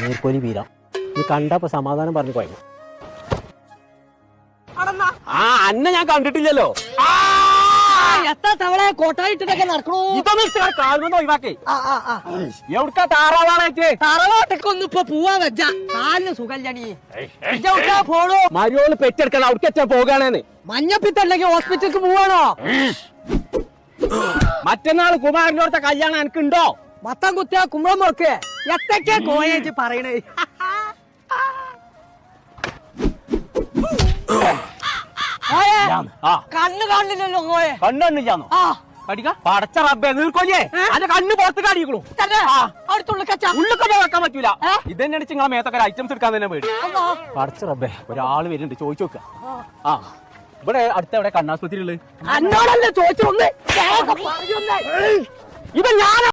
നീർക്കോലി വീരാം നീ കണ്ടപ്പോ സമാധാനം പറഞ്ഞു പോയി. ആ അന്നെ ഞാൻ കണ്ടിട്ടില്ലല്ലോ. എത്ര തവണ കോട്ടായിട്ടൊക്കെ നടക്കണോ? കാൽമൊന്നും ഒഴിവാക്കേ. എവിടുക്കാ താറാവാണേറ്റ്? തറവാട്ടൊക്കൊന്നും ഇപ്പൊ പോവാ വെച്ച കാലിന് സുഖല്ലണി. പോണോ? മരിയോള് പെറ്റെടുക്കണം. അവിടേക്ക് പോകാണേന്ന്. മഞ്ഞപ്പിത്തല്ലെങ്കിൽ ഹോസ്പിറ്റലിക്ക് പോവാണോ? മറ്റന്നാള് കുമാരനോടത്തെ കല്യാണം എനിക്കുണ്ടോ? മത്തം കുത്തിയ കുമ്പളം മുറക്ക് എത്തൊക്കെ കോയേജ് പറയണേ. കണ്ണ് കാണില്ലല്ലോ കോയെ. കണ്ണൊന്നില്ലാന്നോ? പടച്ച റബ്ബേ നീർക്കോലിയേ അന്റെ കണ്ണ് പുറത്ത് കാണിക്കണു. ഉള്ളിക്കൊക്കെ വെക്കാൻ പറ്റൂല. ഇതന്നെ നിങ്ങളെ മേത്തൊക്കെ ഐറ്റംസ് എടുക്കാൻ തന്നെ പേടി. പടച്ച റബ്ബേ ഒരാള് വരുന്നുണ്ട്, ചോദിച്ചു നോക്ക. ആ ഇവിടെ അടുത്ത എവിടെ കണ്ണാസ്പത്രി ഉള്ളത്? എന്നോടല്ലേ ചോദിച്ചൊന്ന്. ഇത് ഞാൻ